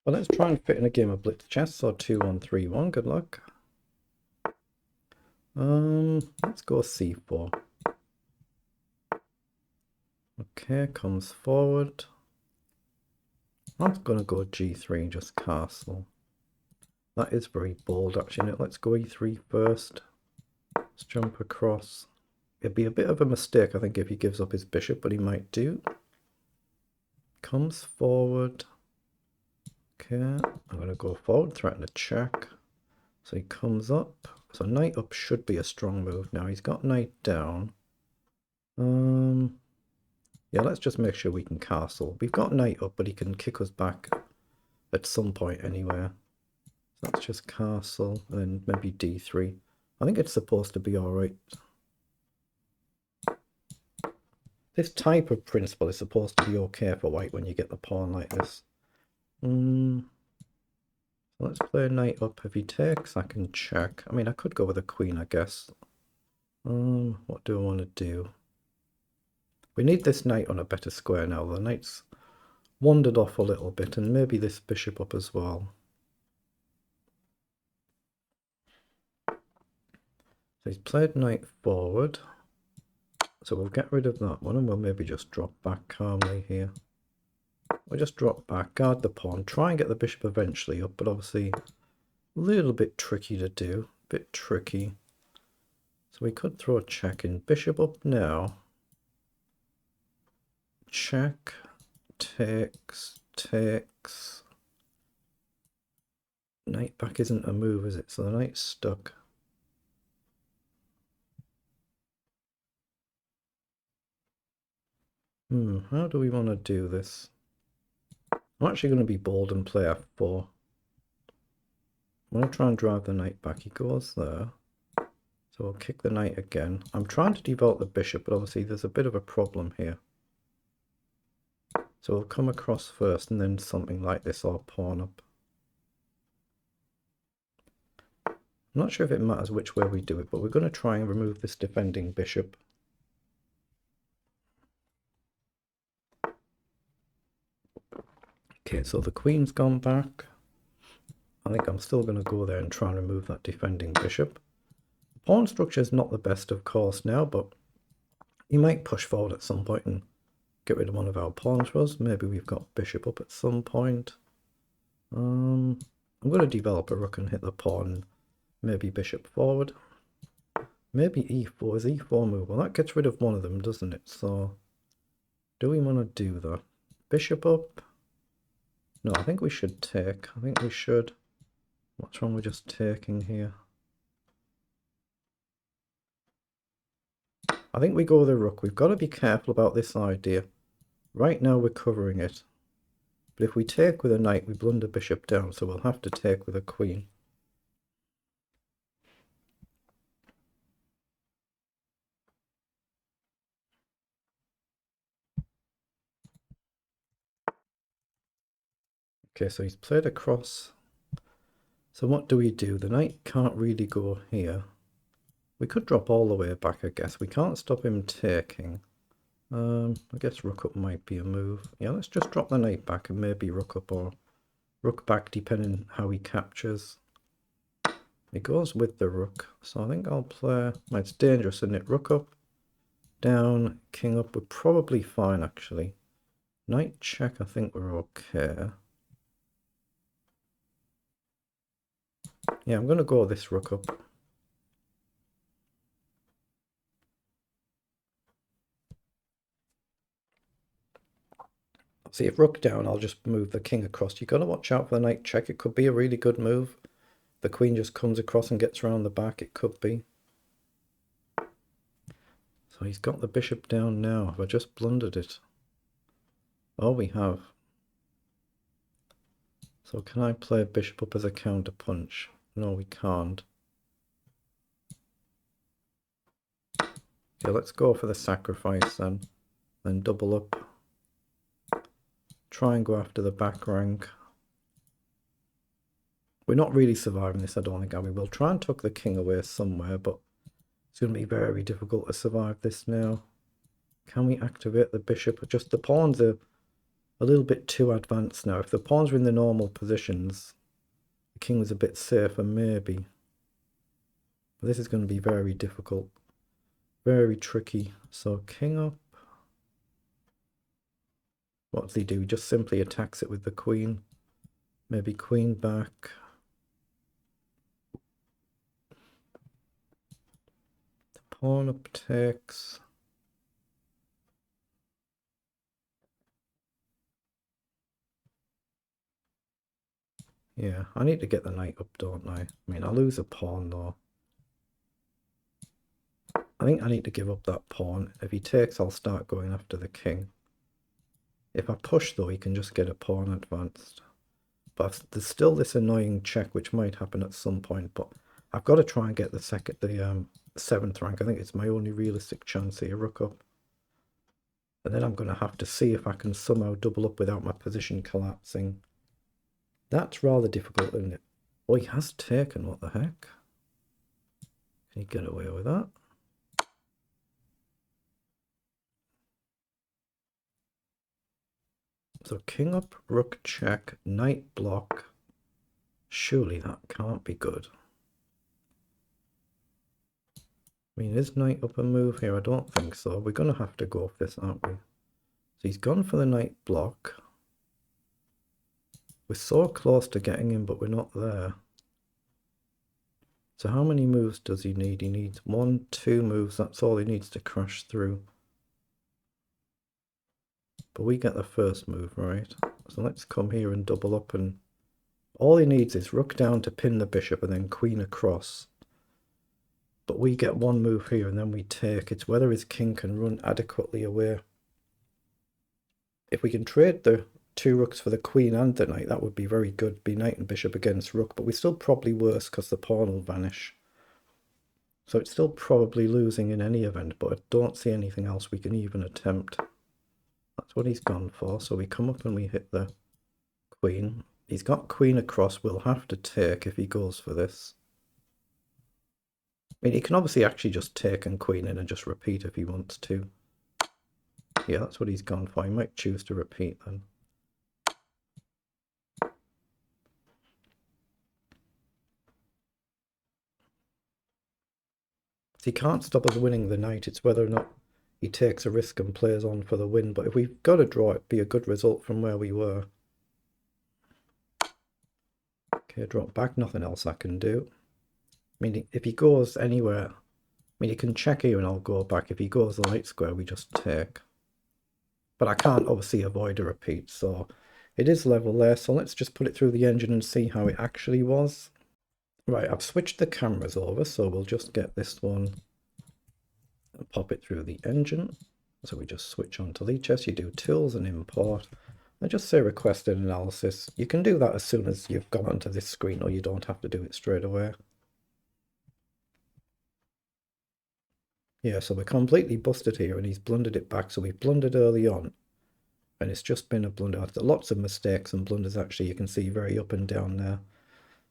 Well, let's try and fit in a game of blitz chess or 2-1-3-1. Good luck. Let's go c4. Okay, comes forward. I'm gonna go g3 and just castle. That is very bold, actually. Let's go e3 first. Let's jump across. It'd be a bit of a mistake, I think, if he gives up his bishop, but he might do. Comes forward. Okay, I'm going to go forward, threaten a check. So he comes up. So knight up should be a strong move now. He's got knight down. Yeah, let's just make sure we can castle. We've got knight up, but he can kick us back at some point anywhere. So let's just castle and then maybe d3. I think it's supposed to be alright. This type of principle is supposed to be okay for white when you get the pawn like this. Let's play knight up. If he takes, I can check. I mean, I could go with a queen, I guess. What do I want to do? We need this knight on a better square now. The knight's wandered off a little bit, and maybe this bishop up as well. So he's played knight forward. So we'll get rid of that one, and we'll maybe just drop back calmly here. We'll just drop back, guard the pawn, try and get the bishop eventually up, but obviously a little bit tricky to do. Bit tricky. So we could throw a check in. Bishop up now. Check. Takes. Takes. Knight back isn't a move, is it? So the knight's stuck. How do we want to do this? I'm actually going to be bold and play f4. I'm going to try and drive the knight back. He goes there. So I'll kick the knight again. I'm trying to develop the bishop, but obviously there's a bit of a problem here. So we'll come across first and then something like this, or pawn up. I'm not sure if it matters which way we do it, but we're going to try and remove this defending bishop. Okay, so the queen's gone back. I think I'm still going to go there and try and remove that defending bishop. The pawn structure is not the best, of course, now, but he might push forward at some point and get rid of one of our pawns for us. Maybe we've got bishop up at some point. I'm going to develop a rook and hit the pawn. Maybe bishop forward. Maybe e4 is e4 move. Well, that gets rid of one of them, doesn't it? So do we want to do that? Bishop up? No, I think we should take. I think we should. What's wrong with just taking here? I think we go with a rook. We've got to be careful about this idea. Right now we're covering it. But if we take with a knight, we blunder bishop down, so we'll have to take with a queen. Okay, so he's played across. So what do we do? The knight can't really go here. We could drop all the way back, I guess. We can't stop him taking. I guess rook up might be a move. Yeah, let's just drop the knight back and maybe rook up or rook back, depending how he captures. He goes with the rook, so I think I'll play. Well, it's dangerous, isn't it? Rook up, down, king up. We're probably fine, actually. Knight check, I think we're okay. Yeah, I'm going to go this rook up. See, if rook down, I'll just move the king across. You've got to watch out for the knight check. It could be a really good move. The queen just comes across and gets around the back. It could be. So he's got the bishop down now. Have I just blundered it? Oh, we have. So can I play bishop up as a counter punch? No, we can't. Okay, let's go for the sacrifice then. Then double up. Try and go after the back rank. We're not really surviving this, I don't think, are we? We'll try and tuck the king away somewhere, but it's going to be very difficult to survive this now. Can we activate the bishop? Just the pawns are a little bit too advanced now. If the pawns were in the normal positions, the king was a bit safer, maybe. But this is going to be very difficult, very tricky. So king up. What does he do? He just simply attacks it with the queen. Maybe queen back. The pawn up takes. Yeah, I need to get the knight up, don't I? I mean, I lose a pawn though. I think I need to give up that pawn. If he takes, I'll start going after the king. If I push though, he can just get a pawn advanced. But there's still this annoying check which might happen at some point, but I've got to try and get the 7th rank. I think it's my only realistic chance here, rook up. And then I'm going to have to see if I can somehow double up without my position collapsing. That's rather difficult, isn't it? Oh, he has taken, what the heck? Can he get away with that? So king up, rook check, knight block. Surely that can't be good. I mean, is knight up a move here? I don't think so. We're going to have to go for this, aren't we? So he's gone for the knight block. We're so close to getting him, but we're not there. So how many moves does he need? He needs 1, 2 moves. That's all he needs to crash through. But we get the first move, right? So let's come here and double up, and all he needs is rook down to pin the bishop and then queen across. But we get one move here and then we take. It's whether his king can run adequately away. If we can trade the 2 rooks for the queen and the knight, that would be very good. Be knight and bishop against rook, but we're still probably worse because the pawn will vanish. So it's still probably losing in any event, but I don't see anything else we can even attempt. That's what he's gone for. So we come up and we hit the queen. He's got queen across. We'll have to take if he goes for this. I mean, he can obviously actually just take and queen in and just repeat if he wants to. Yeah, that's what he's gone for. He might choose to repeat then. He can't stop us winning the knight. It's whether or not he takes a risk and plays on for the win. But if we've got a draw, it'd be a good result from where we were. Okay, drop back. Nothing else I can do. I mean, if he goes anywhere, I mean, he can check here and I'll go back. If he goes the light square, we just take. But I can't obviously avoid a repeat, so it is level there. So let's just put it through the engine and see how it actually was. Right, I've switched the cameras over, so we'll just get this one and pop it through the engine. So we just switch on to LeChess. You do tools and import. I just say requested analysis. You can do that as soon as you've gone onto this screen, or you don't have to do it straight away. Yeah, so we're completely busted here, and he's blundered it back. So we've blundered early on, and it's just been a blunder. Lots of mistakes and blunders, actually. You can see very up and down there.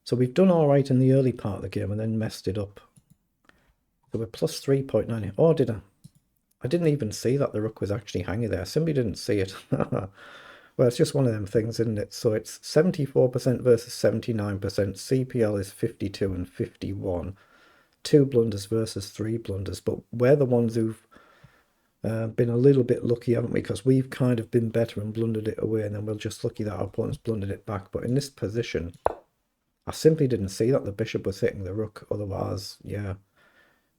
So we've done all right in the early part of the game and then messed it up. So we're plus 3.9. Oh, did I? I didn't even see that the rook was actually hanging there. I simply didn't see it. Well, it's just one of them things, isn't it? So it's 74% versus 79%. CPL is 52 and 51. 2 blunders versus 3 blunders. But we're the ones who've been a little bit lucky, haven't we? Because we've kind of been better and blundered it away, and then we're just lucky that our opponents blundered it back. But in this position, I simply didn't see that the bishop was hitting the rook. Otherwise, yeah,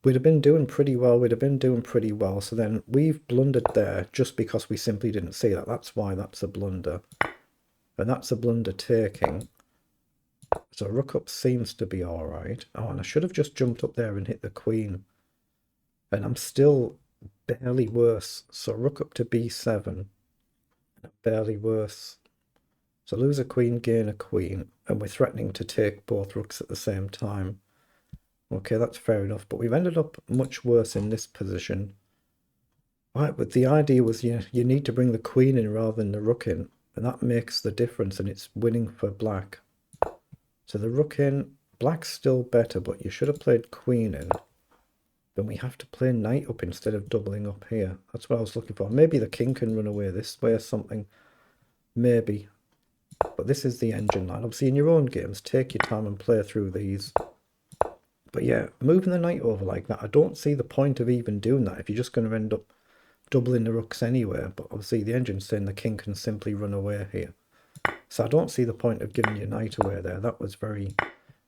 we'd have been doing pretty well. So then we've blundered there just because we simply didn't see that. That's why that's a blunder. And that's a blunder taking. So rook up seems to be all right. Oh, and I should have just jumped up there and hit the queen. And I'm still barely worse. So rook up to b7. Barely worse. So lose a queen, gain a queen, and we're threatening to take both rooks at the same time. Okay, that's fair enough, but we've ended up much worse in this position. Right, but the idea was you need to bring the queen in rather than the rook in, and that makes the difference, and it's winning for black. So the rook in, black's still better, but you should have played queen in. Then we have to play knight up instead of doubling up here. That's what I was looking for. Maybe the king can run away this way or something. maybe. But this is the engine line. Obviously, in your own games, take your time and play through these. But yeah, moving the knight over like that, I don't see the point of even doing that if you're just going to end up doubling the rooks anyway. But obviously, the engine's saying the king can simply run away here. So I don't see the point of giving your knight away there. That was very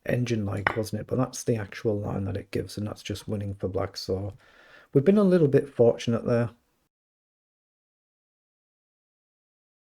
engine-like, wasn't it? But that's the actual line that it gives, and that's just winning for black. So we've been a little bit fortunate there.